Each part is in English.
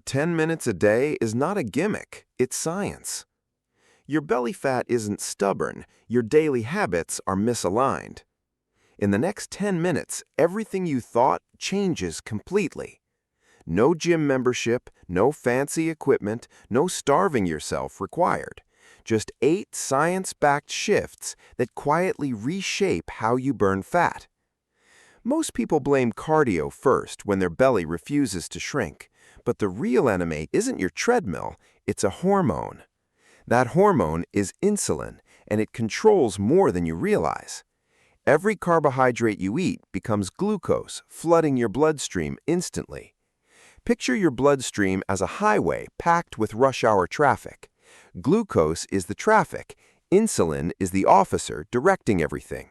10 minutes a day is not a gimmick, it's science. Your belly fat isn't stubborn, your daily habits are misaligned. In the next 10 minutes, everything you thought changes completely. No gym membership, no fancy equipment, no starving yourself required. Just 8 science-backed shifts that quietly reshape how you burn fat. Most people blame cardio first when their belly refuses to shrink, but the real enemy isn't your treadmill, it's a hormone. That hormone is insulin, and it controls more than you realize. Every carbohydrate you eat becomes glucose, flooding your bloodstream instantly. Picture your bloodstream as a highway packed with rush-hour traffic. Glucose is the traffic, insulin is the officer directing everything.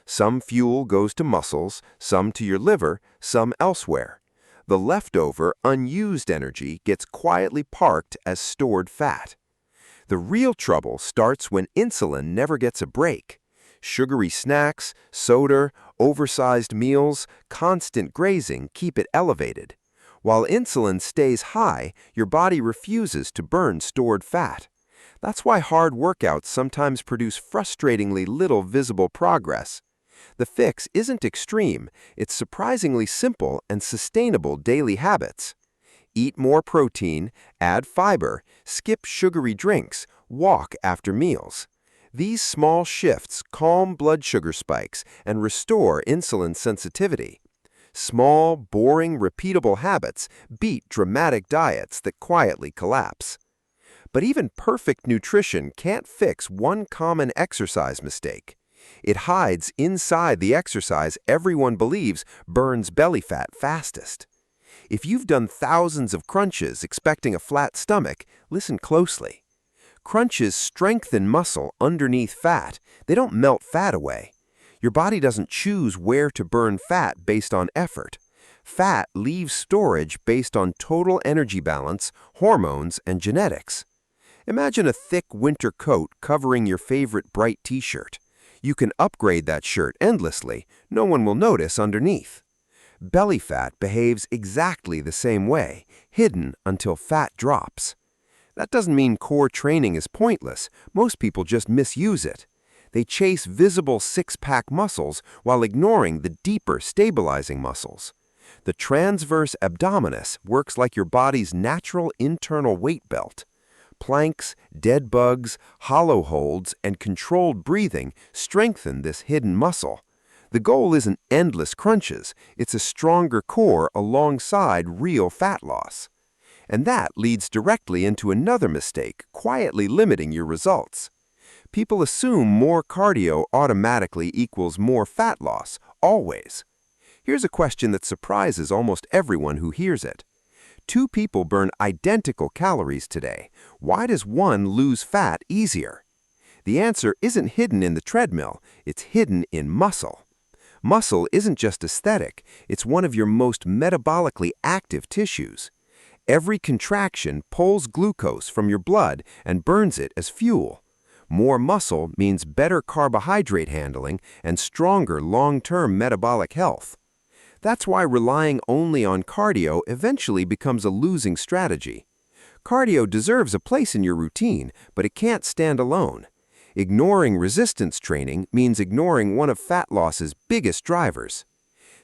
Some fuel goes to muscles, some to your liver, some elsewhere. The leftover, unused energy gets quietly parked as stored fat. The real trouble starts when insulin never gets a break. Sugary snacks, soda, oversized meals, constant grazing keep it elevated. While insulin stays high, your body refuses to burn stored fat. That's why hard workouts sometimes produce frustratingly little visible progress. The fix isn't extreme, it's surprisingly simple and sustainable daily habits. Eat more protein, add fiber, skip sugary drinks, walk after meals. These small shifts calm blood sugar spikes and restore insulin sensitivity. Small, boring, repeatable habits beat dramatic diets that quietly collapse. But even perfect nutrition can't fix one common exercise mistake. It hides inside the exercise everyone believes burns belly fat fastest. If you've done thousands of crunches expecting a flat stomach, listen closely. Crunches strengthen muscle underneath fat. They don't melt fat away. Your body doesn't choose where to burn fat based on effort. Fat leaves storage based on total energy balance, hormones, and genetics. Imagine a thick winter coat covering your favorite bright t-shirt. You can upgrade that shirt endlessly. No one will notice underneath. Belly fat behaves exactly the same way, hidden until fat drops. That doesn't mean core training is pointless. Most people just misuse it. They chase visible six-pack muscles while ignoring the deeper stabilizing muscles. The transverse abdominis works like your body's natural internal weight belt. Planks, dead bugs, hollow holds, and controlled breathing strengthen this hidden muscle. The goal isn't endless crunches, it's a stronger core alongside real fat loss. And that leads directly into another mistake, quietly limiting your results. People assume more cardio automatically equals more fat loss, always. Here's a question that surprises almost everyone who hears it. 2 people burn identical calories today. Why does one lose fat easier? The answer isn't hidden in the treadmill, it's hidden in muscle. Muscle isn't just aesthetic, it's one of your most metabolically active tissues. Every contraction pulls glucose from your blood and burns it as fuel. More muscle means better carbohydrate handling and stronger long-term metabolic health. That's why relying only on cardio eventually becomes a losing strategy. Cardio deserves a place in your routine, but it can't stand alone. Ignoring resistance training means ignoring one of fat loss's biggest drivers.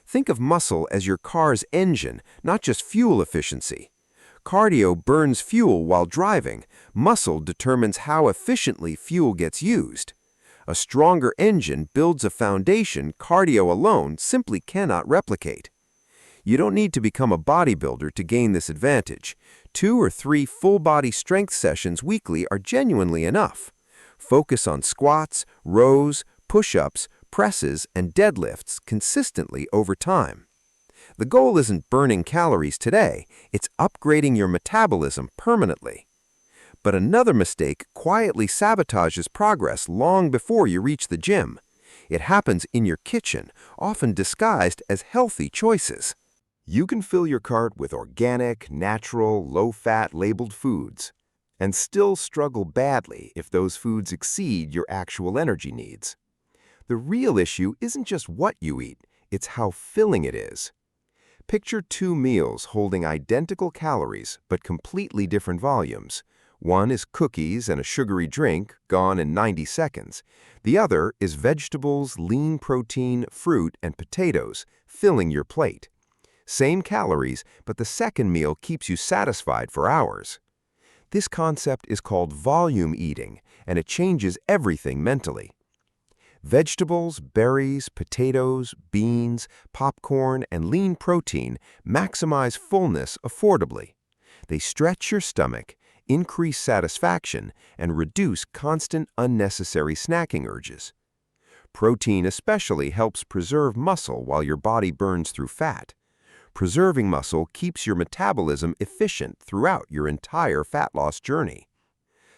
Think of muscle as your car's engine, not just fuel efficiency. Cardio burns fuel while driving. Muscle determines how efficiently fuel gets used. A stronger engine builds a foundation cardio alone simply cannot replicate. You don't need to become a bodybuilder to gain this advantage. 2 or 3 full-body strength sessions weekly are genuinely enough. Focus on squats, rows, push-ups, presses, and deadlifts consistently over time. The goal isn't burning calories today, it's upgrading your metabolism permanently. But another mistake quietly sabotages progress long before you reach the gym. It happens in your kitchen, often disguised as healthy choices. You can fill your cart with organic, natural, low-fat labeled foods, and still struggle badly if those foods exceed your actual energy needs. The real issue isn't just what you eat, it's how filling it is. Picture two meals holding identical calories but completely different volumes. One is cookies and a sugary drink, gone in 90 seconds. The other is vegetables, lean protein, fruit, and potatoes, filling your plate. Same calories, but the second meal keeps you satisfied for hours. This concept is called volume eating, and it changes everything mentally. Vegetables, berries, potatoes, beans, popcorn, and lean protein maximize fullness affordably. They stretch your stomach, increase satisfaction, and reduce constant unnecessary snacking urges. Protein especially helps preserve muscle while your body burns through fat. Preserving muscle keeps your metabolism efficient throughout your entire fat loss journey.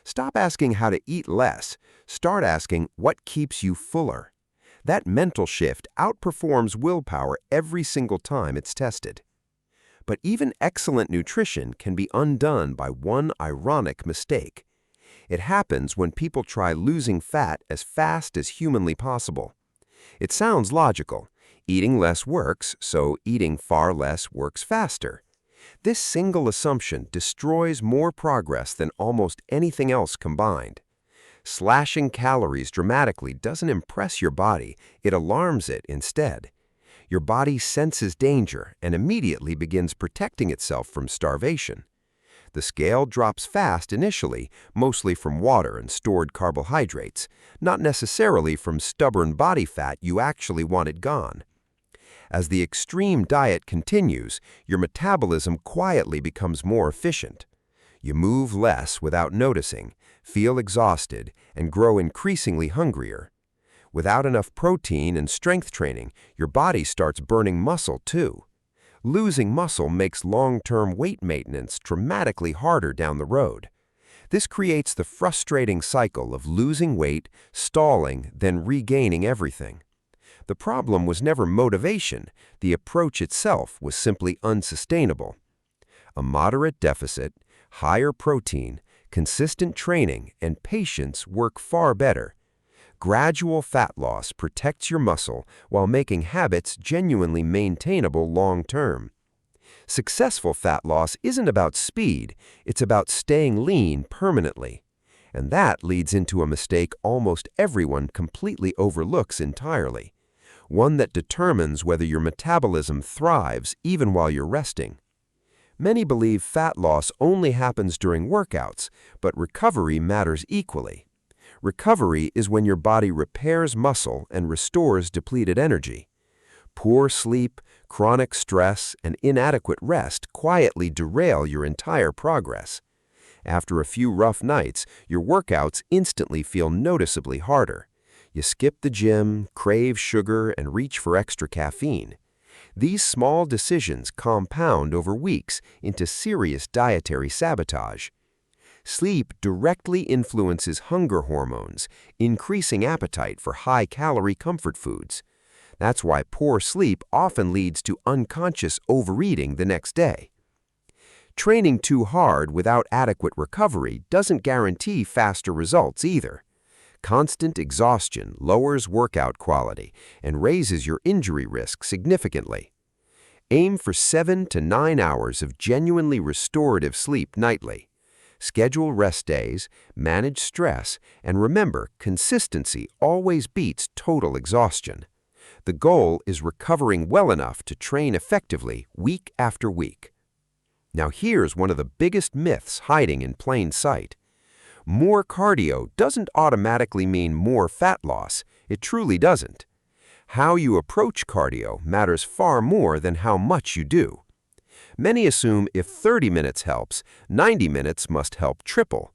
Stop asking how to eat less. Start asking what keeps you fuller. That mental shift outperforms willpower every single time it's tested. But even excellent nutrition can be undone by one ironic mistake. It happens when people try losing fat as fast as humanly possible. It sounds logical. Eating less works, so eating far less works faster. This single assumption destroys more progress than almost anything else combined. Slashing calories dramatically doesn't impress your body, it alarms it instead. Your body senses danger and immediately begins protecting itself from starvation. The scale drops fast initially, mostly from water and stored carbohydrates, not necessarily from stubborn body fat you actually wanted gone. As the extreme diet continues, your metabolism quietly becomes more efficient. You move less without noticing, feel exhausted, and grow increasingly hungrier. Without enough protein and strength training, your body starts burning muscle too. Losing muscle makes long-term weight maintenance dramatically harder down the road. This creates the frustrating cycle of losing weight, stalling, then regaining everything. The problem was never motivation, the approach itself was simply unsustainable. A moderate deficit, higher protein, consistent training, and patience work far better. Gradual fat loss protects your muscle while making habits genuinely maintainable long-term. Successful fat loss isn't about speed, it's about staying lean permanently. And that leads into a mistake almost everyone completely overlooks entirely. One that determines whether your metabolism thrives even while you're resting. Many believe fat loss only happens during workouts, but recovery matters equally. Recovery is when your body repairs muscle and restores depleted energy. Poor sleep, chronic stress, and inadequate rest quietly derail your entire progress. After a few rough nights, your workouts instantly feel noticeably harder. You skip the gym, crave sugar, and reach for extra caffeine. These small decisions compound over weeks into serious dietary sabotage. Sleep directly influences hunger hormones, increasing appetite for high-calorie comfort foods. That's why poor sleep often leads to unconscious overeating the next day. Training too hard without adequate recovery doesn't guarantee faster results either. Constant exhaustion lowers workout quality and raises your injury risk significantly. Aim for 7 to 9 hours of genuinely restorative sleep nightly. Schedule rest days, manage stress, and remember, consistency always beats total exhaustion. The goal is recovering well enough to train effectively week after week. Now here's one of the biggest myths hiding in plain sight. More cardio doesn't automatically mean more fat loss. It truly doesn't. How you approach cardio matters far more than how much you do. Many assume if 30 minutes helps, 90 minutes must help triple.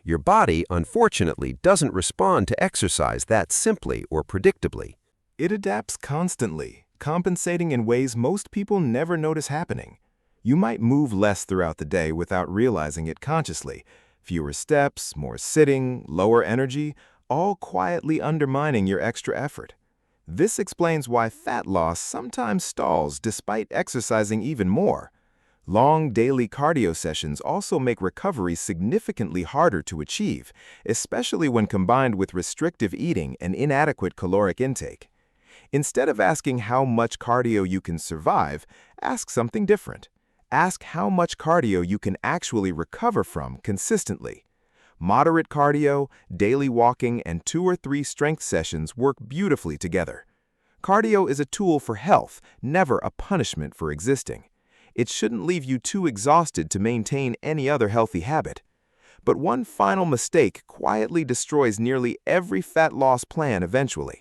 Your body, unfortunately, doesn't respond to exercise that simply or predictably. It adapts constantly, compensating in ways most people never notice happening. You might move less throughout the day without realizing it consciously. Fewer steps, more sitting, lower energy, all quietly undermining your extra effort. This explains why fat loss sometimes stalls despite exercising even more. Long daily cardio sessions also make recovery significantly harder to achieve, especially when combined with restrictive eating and inadequate caloric intake. Instead of asking how much cardio you can survive, ask something different. Ask how much cardio you can actually recover from consistently. Moderate cardio, daily walking, and 2 or 3 strength sessions work beautifully together. Cardio is a tool for health, never a punishment for existing. It shouldn't leave you too exhausted to maintain any other healthy habit. But one final mistake quietly destroys nearly every fat loss plan eventually.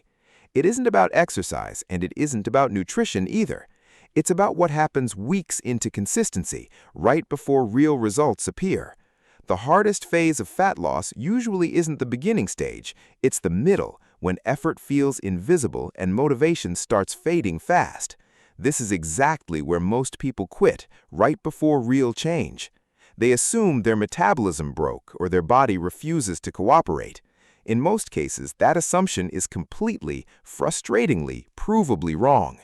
It isn't about exercise, and it isn't about nutrition either. It's about what happens weeks into consistency, right before real results appear. The hardest phase of fat loss usually isn't the beginning stage, it's the middle, when effort feels invisible and motivation starts fading fast. This is exactly where most people quit, right before real change. They assume their metabolism broke or their body refuses to cooperate. In most cases, that assumption is completely, frustratingly, provably wrong.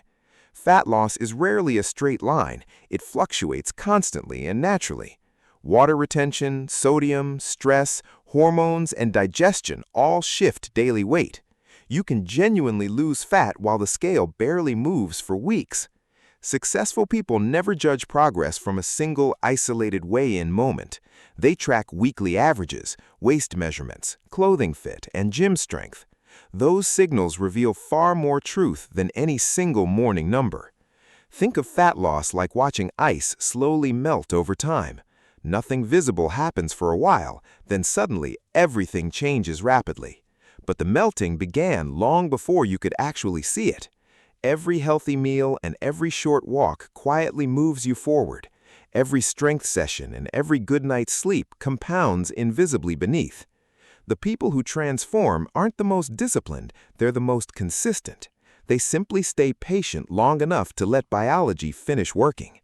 Fat loss is rarely a straight line. It fluctuates constantly and naturally. Water retention, sodium, stress, hormones, and digestion all shift daily weight. You can genuinely lose fat while the scale barely moves for weeks. Successful people never judge progress from a single isolated weigh-in moment. They track weekly averages, waist measurements, clothing fit, and gym strength. Those signals reveal far more truth than any single morning number. Think of fat loss like watching ice slowly melt over time. Nothing visible happens for a while, then suddenly everything changes rapidly. But the melting began long before you could actually see it. Every healthy meal and every short walk quietly moves you forward. Every strength session and every good night's sleep compounds invisibly beneath. The people who transform aren't the most disciplined, they're the most consistent. They simply stay patient long enough to let biology finish working.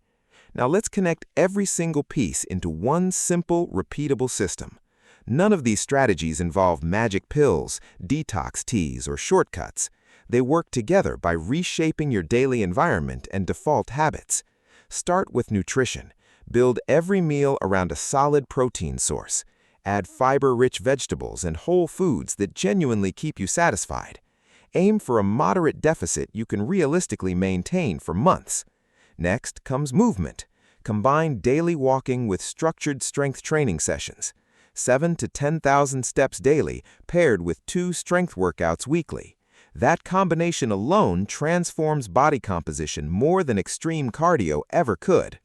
Now let's connect every single piece into one simple, repeatable system. None of these strategies involve magic pills, detox teas, or shortcuts. They work together by reshaping your daily environment and default habits. Start with nutrition. Build every meal around a solid protein source. Add fiber-rich vegetables and whole foods that genuinely keep you satisfied. Aim for a moderate deficit you can realistically maintain for months. Next comes movement. Combine daily walking with structured strength training sessions. 7,000 to 10,000 steps daily paired with 2 strength workouts weekly. That combination alone transforms body composition more than extreme cardio ever could.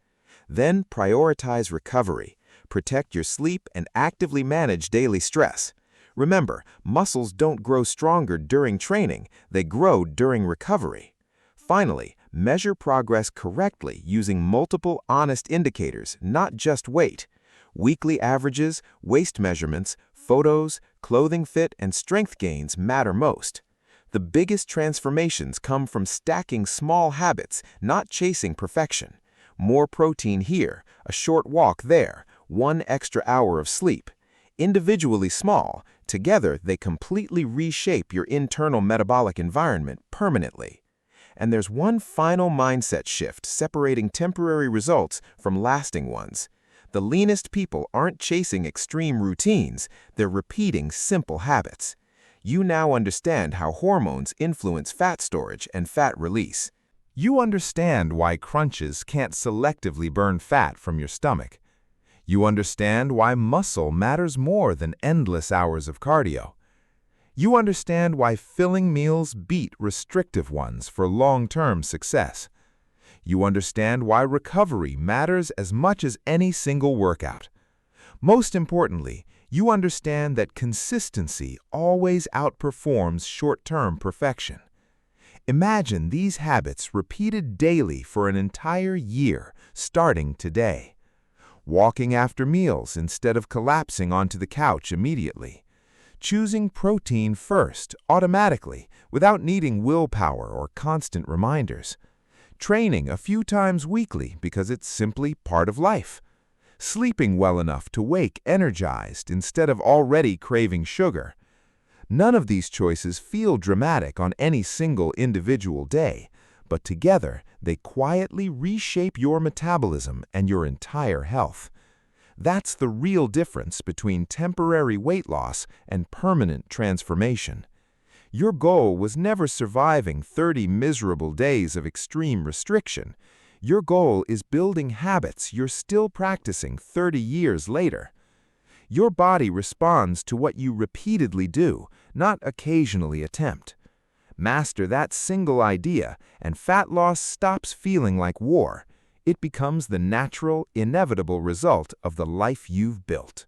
Then prioritize recovery. Protect your sleep and actively manage daily stress. Remember, muscles don't grow stronger during training, they grow during recovery. Finally, measure progress correctly using multiple honest indicators, not just weight. Weekly averages, waist measurements, photos, clothing fit, and strength gains matter most. The biggest transformations come from stacking small habits, not chasing perfection. More protein here, a short walk there, 1 extra hour of sleep. Individually small, together they completely reshape your internal metabolic environment permanently. And there's one final mindset shift separating temporary results from lasting ones. The leanest people aren't chasing extreme routines, they're repeating simple habits. You now understand how hormones influence fat storage and fat release. You understand why crunches can't selectively burn fat from your stomach. You understand why muscle matters more than endless hours of cardio. You understand why filling meals beat restrictive ones for long-term success. You understand why recovery matters as much as any single workout. Most importantly, you understand that consistency always outperforms short-term perfection. Imagine these habits repeated daily for an entire year, starting today. Walking after meals instead of collapsing onto the couch immediately. Choosing protein first, automatically, without needing willpower or constant reminders. Training a few times weekly because it's simply part of life. Sleeping well enough to wake energized instead of already craving sugar. None of these choices feel dramatic on any single individual day, but together they quietly reshape your metabolism and your entire health. That's the real difference between temporary weight loss and permanent transformation. Your goal was never surviving 30 miserable days of extreme restriction. Your goal is building habits you're still practicing 30 years later. Your body responds to what you repeatedly do, not occasionally attempt. Master that single idea, and fat loss stops feeling like war. It becomes the natural, inevitable result of the life you've built.